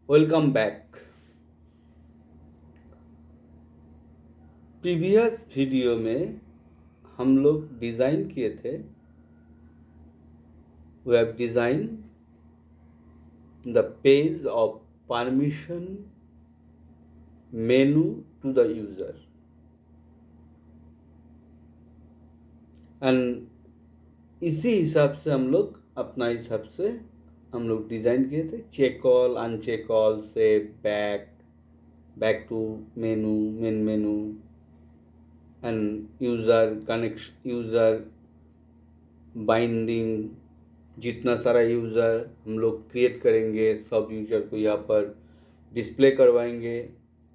Welcome back. Previous video में हम लोग डिज़ाइन किए थे। We have design the page of permission menu to the user and इसी हिसाब से हम लोग अपना हिसाब से हम लोग डिज़ाइन किए थे। चेक ऑल, अनचेक ऑल से back, back to menu, main menu and user connection, user binding, जितना सारा यूज़र हम लोग क्रिएट करेंगे सब यूज़र को यहाँ पर डिस्प्ले करवाएंगे।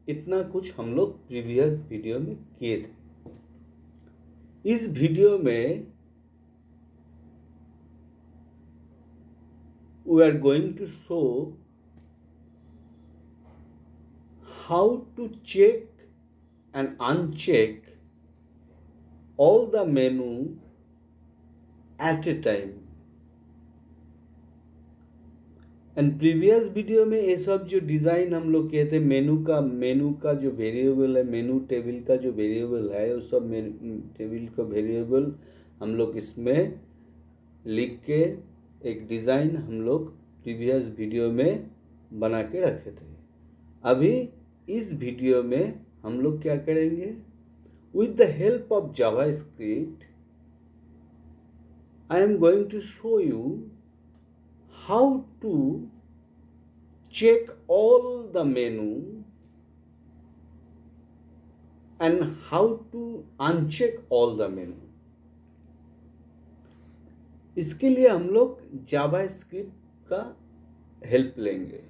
इतना कुछ हम लोग प्रीवियस वीडियो में किए थे। इस वीडियो में we are going to show how to check and uncheck all the menu at a time। And previous video में ये सब जो डिज़ाइन हम लोग किए थे, मेनू का जो वेरिएबल है, मेनू टेबल का जो वेरिएबल है, उस सब टेबल का वेरिएबल हम लोग इसमें लिख के एक डिज़ाइन हम लोग प्रीवियस वीडियो में बना के रखे थे। अभी इस वीडियो में हम लोग क्या करेंगे, with the help of JavaScript I am going to show you how to check all the menu and how to uncheck all the menu। इसके लिए हम लोग जावास्क्रिप्ट का हेल्प लेंगे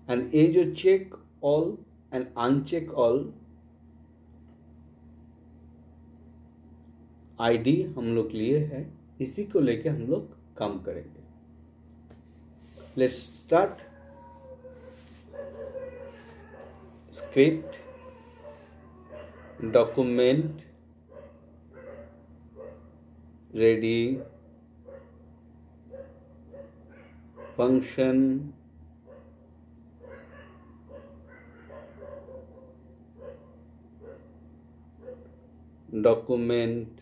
एंड ये जो check all and uncheck all ID हम लोग लिए है, इसी को लेके हम लोग काम करेंगे। Let's start. Script, document ready, function, document,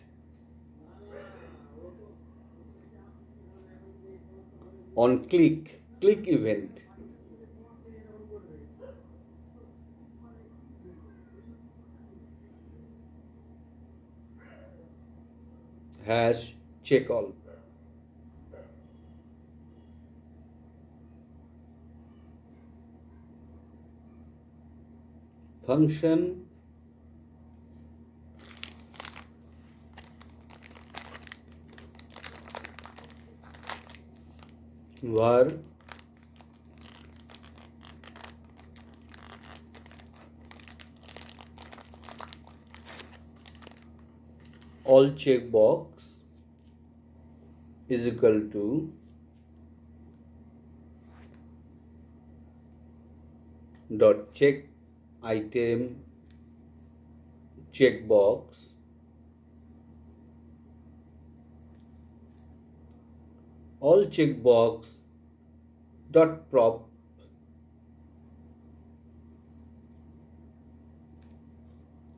on click event, hash check all, function var all checkbox is equal to dot check item checkbox all checkbox dot prop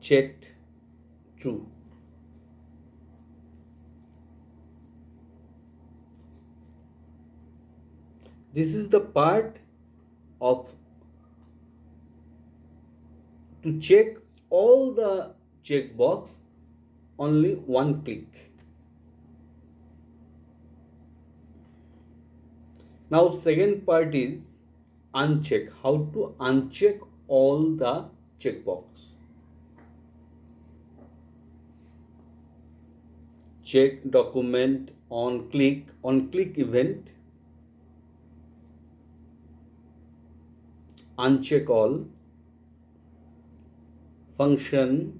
checked true। This is the part of to check all the checkbox only one click। Now second part is uncheck, how to uncheck all the checkbox। Check document on click event, uncheck all, function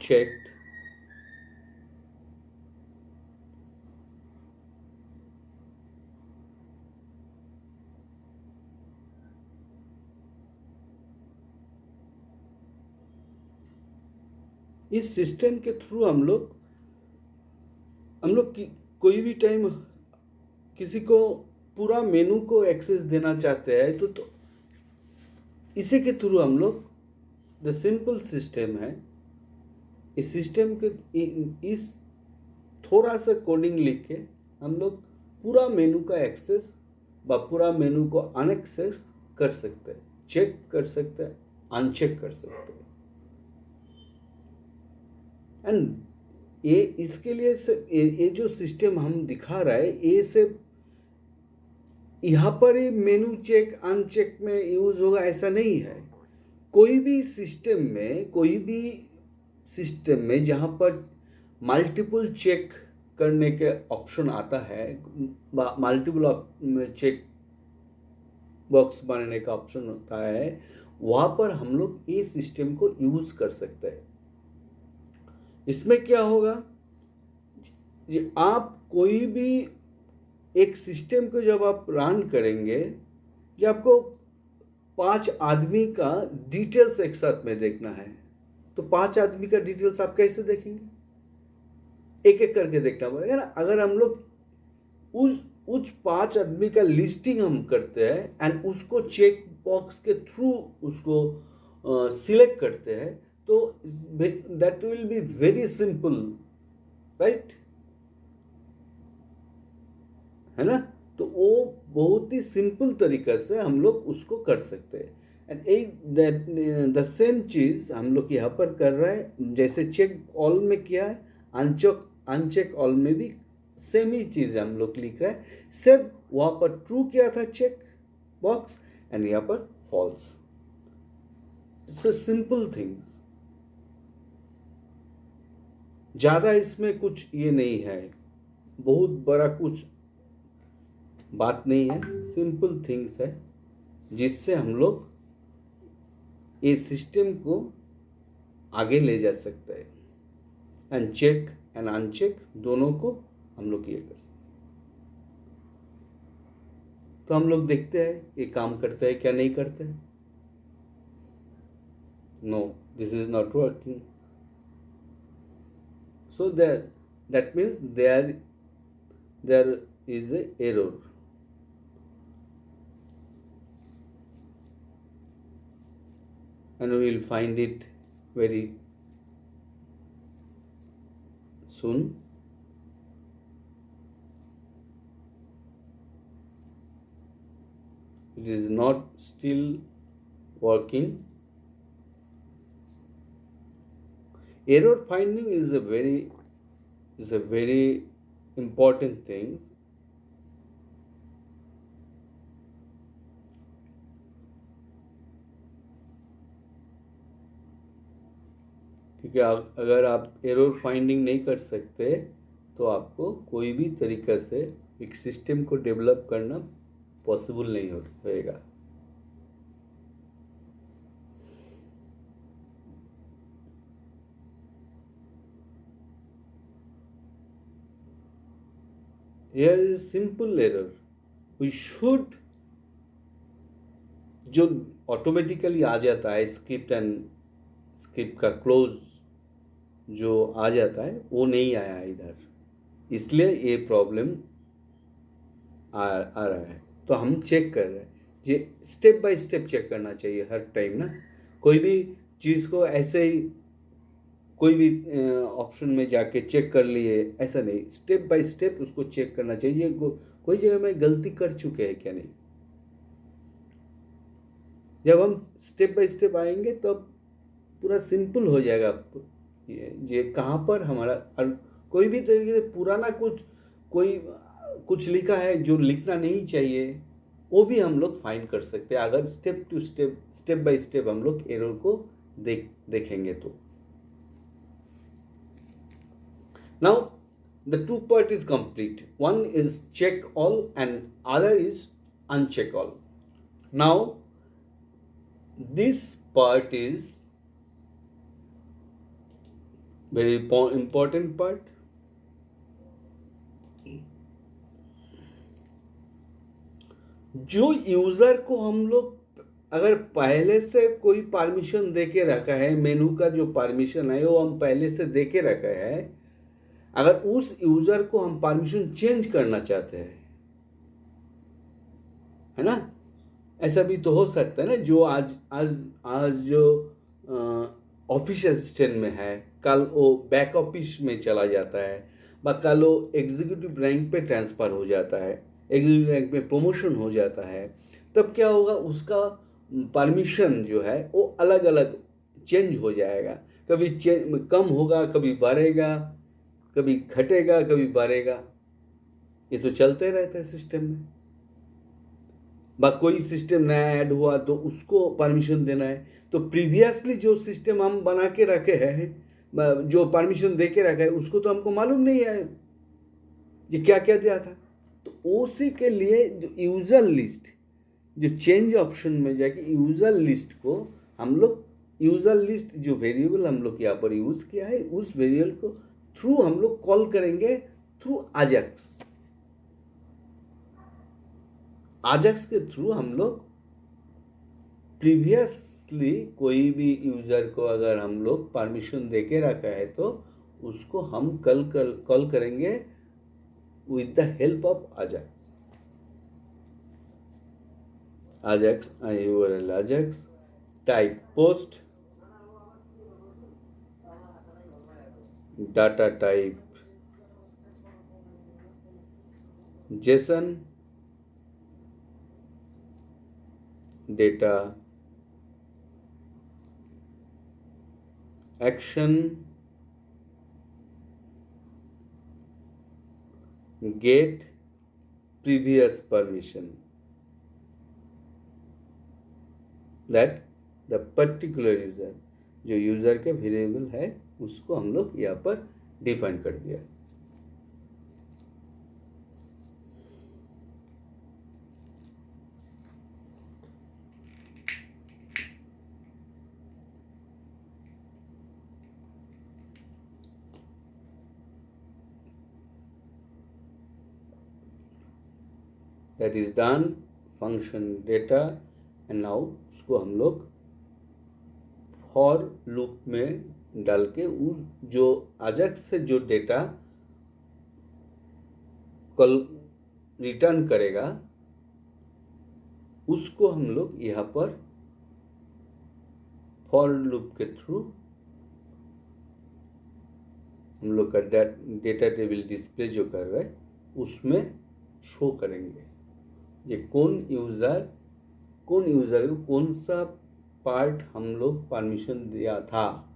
checked, इस system के through हम लोग कोई भी time किसी को पूरा मेनू को एक्सेस देना चाहते हैं तो इसी के थ्रू हम लोग द सिंपल सिस्टम है, इस सिस्टम के इस थोड़ा सा कोडिंग लिख के हम लोग पूरा मेनू का एक्सेस व पूरा मेनू को अनएक्सेस कर सकते हैं, चेक कर सकते हैं, अनचेक कर सकते हैं। एंड ये इसके लिए ये जो सिस्टम हम दिखा रहा है ये सिर्फ यहाँ पर ही मेनू चेक अनचेक में यूज होगा ऐसा नहीं है। कोई भी सिस्टम में जहाँ पर मल्टीपल चेक करने के ऑप्शन आता है, मल्टीपल चेक बॉक्स बनाने का ऑप्शन होता है, वहाँ पर हम लोग ये सिस्टम को यूज कर सकते हैं। इसमें क्या होगा जी, आप कोई भी एक सिस्टम को जब आप रन करेंगे, जब आपको 5 आदमी का डिटेल्स एक साथ में देखना है तो 5 आदमी का डिटेल्स आप कैसे देखेंगे? एक एक करके देखना पड़ेगा ना। अगर हम लोग उस 5 आदमी का लिस्टिंग हम करते हैं एंड उसको चेक बॉक्स के थ्रू उसको सिलेक्ट करते हैं तो that will be very simple, right, है ना। तो वो बहुत ही सिंपल तरीके से हम लोग उसको कर सकते हैं। एंड एक द सेम चीज़ हम लोग यहाँ पर कर रहे हैं, जैसे चेक ऑल में किया है, अनचेक ऑल में भी सेम ही चीज़ हम लोग लिख रहे हैं। सिर्फ वहाँ पर ट्रू किया था चेक बॉक्स एंड यहाँ पर फॉल्स। इट्स सिंपल थिंग्स, ज़्यादा इसमें कुछ ये नहीं है, बहुत बड़ा कुछ बात नहीं है, सिंपल थिंग्स है जिससे हम लोग ये सिस्टम को आगे ले जा सकते हैं। एंड चेक एंड अनचेक दोनों को हम लोग ये कर सकते हैं। तो हम लोग देखते हैं ये काम करते हैं क्या नहीं करते हैं। No, this is not working, so that means there is a error. And we will find it very soon. It is not still working. Error finding is a very important thing. क्योंकि अगर आप error finding नहीं कर सकते तो आपको कोई भी तरीक़े से एक सिस्टम को डेवलप करना पॉसिबल नहीं होएगा। Here is simple error. We should, जो ऑटोमेटिकली आ जाता है स्क्रिप्ट का क्लोज जो आ जाता है वो नहीं आया इधर, इसलिए ये प्रॉब्लम आ रहा है। तो हम चेक कर रहे हैं, ये स्टेप बाय स्टेप चेक करना चाहिए हर टाइम ना। कोई भी चीज़ को ऐसे ही कोई भी ऑप्शन में जाके चेक कर लिए ऐसा नहीं, स्टेप बाय स्टेप उसको चेक करना चाहिए कोई जगह में गलती कर चुके हैं क्या नहीं। जब हम स्टेप बाय स्टेप आएंगे तो पूरा सिंपल हो जाएगा ये कहाँ पर हमारा। और कोई भी तरीके से पुराना कुछ लिखा है जो लिखना नहीं चाहिए वो भी हम लोग फाइंड कर सकते हैं अगर स्टेप बाय स्टेप हम लोग एरर को देखेंगे तो। Now the two part is complete. One is check all and other is uncheck all. Now this part is very important part. जो यूजर को हम लोग अगर पहले से कोई परमिशन दे के रखा है, मेनू का जो परमिशन है वो हम पहले से दे के रखा है, अगर उस यूजर को हम परमिशन चेंज करना चाहते हैं, है ना, ऐसा भी तो हो सकता है ना। जो आज आज आज जो ऑफिस असिस्टेंट में है, कल वो बैक ऑफिस में चला जाता है, व कल वो एग्जीक्यूटिव रैंक पे ट्रांसफ़र हो जाता है, एग्जीक्यूटिव रैंक में प्रमोशन हो जाता है, तब क्या होगा, उसका परमिशन जो है वो अलग अलग चेंज हो जाएगा। कभी कम होगा, कभी बढ़ेगा, कभी घटेगा, कभी बढ़ेगा। ये तो चलते रहता है सिस्टम में। कोई सिस्टम नया ऐड हुआ तो उसको परमिशन देना है, तो प्रीवियसली जो सिस्टम हम बना के रखे हैं, जो परमिशन दे के रखा है, उसको तो हमको मालूम नहीं है ये क्या क्या दिया था। तो उसी के लिए जो यूजर लिस्ट, जो चेंज ऑप्शन में जाके यूजर लिस्ट को हम लोग, यूजर लिस्ट जो वेरिएबल हम लोग यहाँ पर यूज किया है, उस वेरिएबल को थ्रू हम लोग कॉल करेंगे थ्रू आजैक्स। आजैक्स के थ्रू हम लोग प्रीवियसली कोई भी यूजर को अगर हम लोग परमिशन दे के रखा है तो उसको हम कॉल करेंगे with the help of Ajax. Ajax URL Ajax type post data type JSON data action get previous permission, that the particular user, जो यूजर के वेरिएबल है उसको हम लोग यहाँ पर डिफाइन कर दिया। That is done function data, and now उसको हम लोग फॉर लूप में डाल के उस जो आजैक्स से जो डेटा कल रिटर्न करेगा उसको हम लोग यहाँ पर फॉर लूप के थ्रू हम लोग का डेटा टेबल डिस्प्ले जो कर रहे हैं उसमें शो करेंगे ये कौन यूज़र को कौन सा पार्ट हम लोग परमिशन दिया था।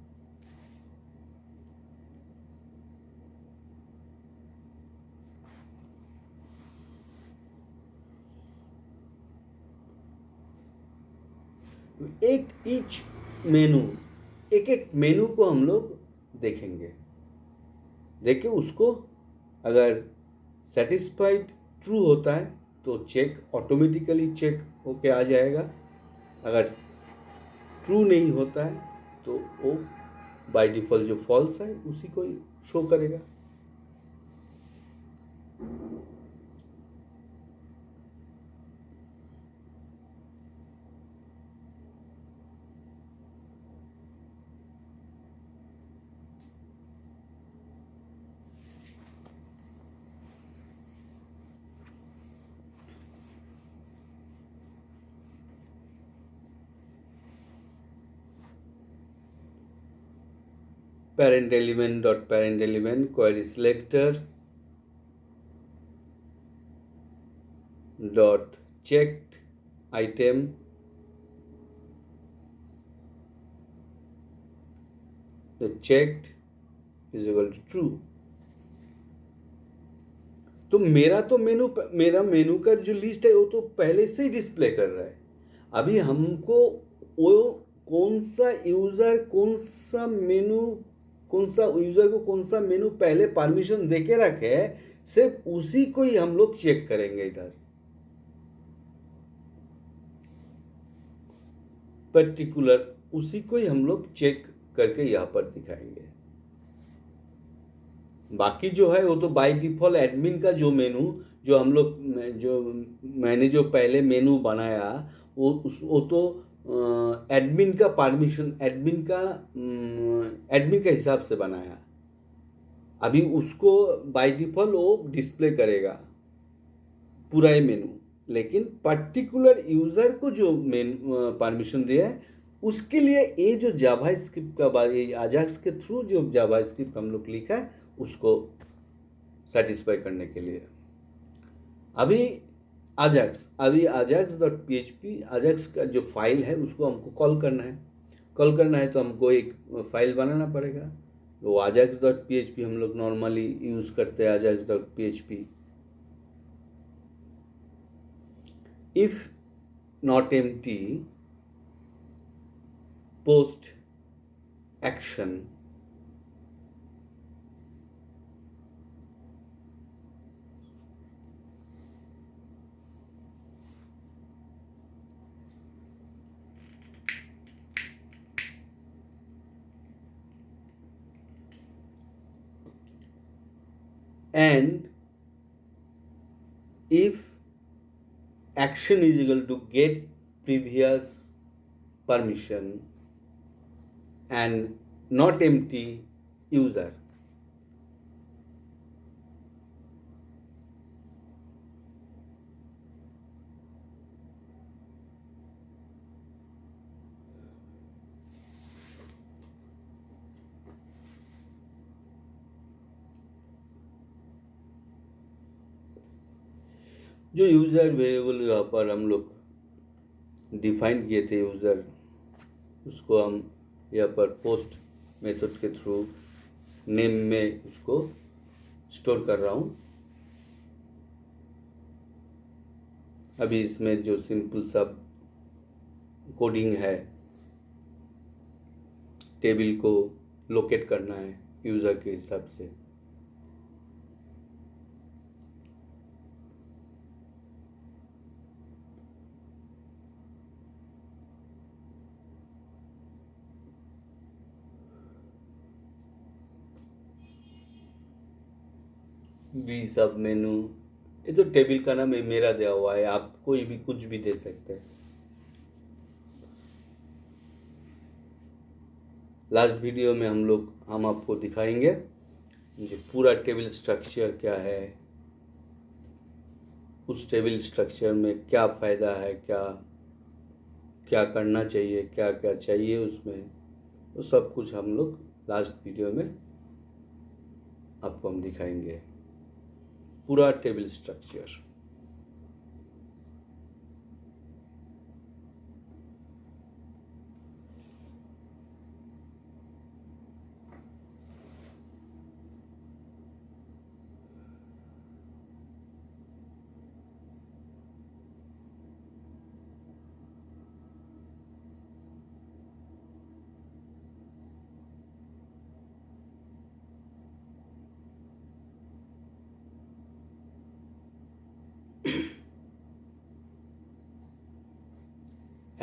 एक एक मेनू को हम लोग देखेंगे, देखिए उसको अगर सेटिस्फाइड ट्रू होता है तो चेक ऑटोमेटिकली चेक होके आ जाएगा, अगर ट्रू नहीं होता है तो वो बाय डिफ़ॉल्ट जो फॉल्स है उसी को ही शो करेगा। parent element dot parent element query selector dot checked item the checked is equal to true। तो मेरा मेनू का जो लिस्ट है वो तो पहले से ही डिस्प्ले कर रहा है। अभी हमको वो कौन सा यूज़र को कौन सा मेनू पहले परमिशन दे के रखे है, सिर्फ उसी को ही हम लोग चेक करेंगे। इधर पर्टिकुलर उसी को ही हम लोग चेक करके यहाँ पर दिखाएंगे। बाकी जो है वो तो बाय डिफ़ॉल्ट एडमिन का जो मेनू जो हम लोग जो मैंने जो पहले मेनू बनाया वो तो एडमिन का परमिशन एडमिन का हिसाब से बनाया। अभी उसको बाय डिफ़ॉल्ट वो डिस्प्ले करेगा पूरा ही मेनू, लेकिन पर्टिकुलर यूज़र को जो परमिशन दिया है उसके लिए ये जो जावास्क्रिप्ट का ये अजाक्स के थ्रू जो जावास्क्रिप्ट हम लोग लिखा है उसको सेटिस्फाई करने के लिए। अभी Ajax dot P H P Ajax का जो फाइल है उसको हमको कॉल करना है तो हमको एक फाइल बनाना पड़ेगा। वो Ajax dot P H P हम लोग नॉर्मली यूज़ करते हैं Ajax dot P H P. If not empty post action and if action is equal to get previous permission and not empty user। जो user variable यहाँ पर हम लोग define किए थे यूज़र, उसको हम यहाँ पर पोस्ट मेथड के थ्रू नेम में उसको स्टोर कर रहा हूँ। अभी इसमें जो सिंपल सा कोडिंग है, टेबल को लोकेट करना है यूज़र के हिसाब से। बी सब मेनू, ये तो टेबल का नाम मेरा दिया हुआ है, आप कोई भी कुछ भी दे सकते हैं। लास्ट वीडियो में हम आपको दिखाएंगे जो पूरा टेबल स्ट्रक्चर क्या है, उस टेबल स्ट्रक्चर में क्या फ़ायदा है, क्या क्या करना चाहिए, क्या क्या चाहिए उसमें, वो सब कुछ हम लोग लास्ट वीडियो में आपको हम दिखाएंगे पूरा table structure.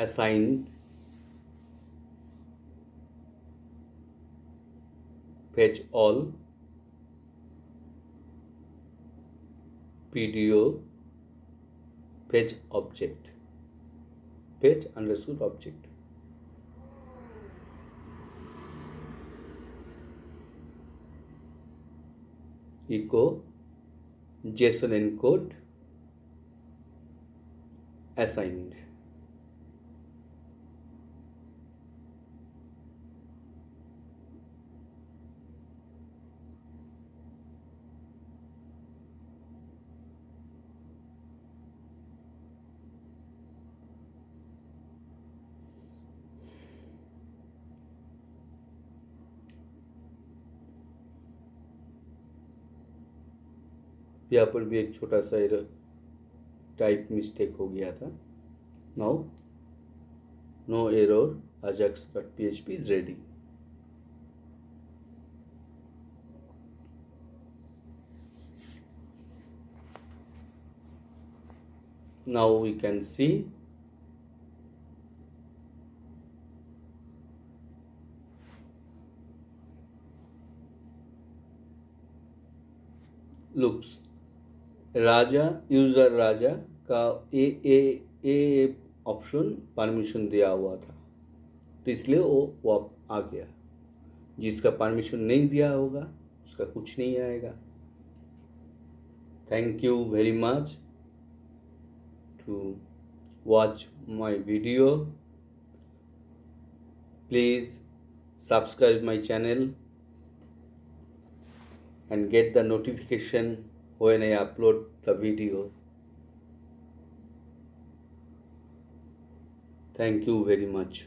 Assign, fetch all, PDO, fetch object, fetch underscore object. Echo JSON encode assigned. यहाँ पर भी एक छोटा सा एरर टाइप मिस्टेक हो गया था। Now no error, ajax.php is ready। Now we can see looks Raja user Raja का ए ऑप्शन परमिशन दिया हुआ था, तो इसलिए वो आ गया। जिसका परमिशन नहीं दिया होगा उसका कुछ नहीं आएगा। Thank you very much to watch my video. Please subscribe my channel and get the notification when I upload the video. Thank you very much.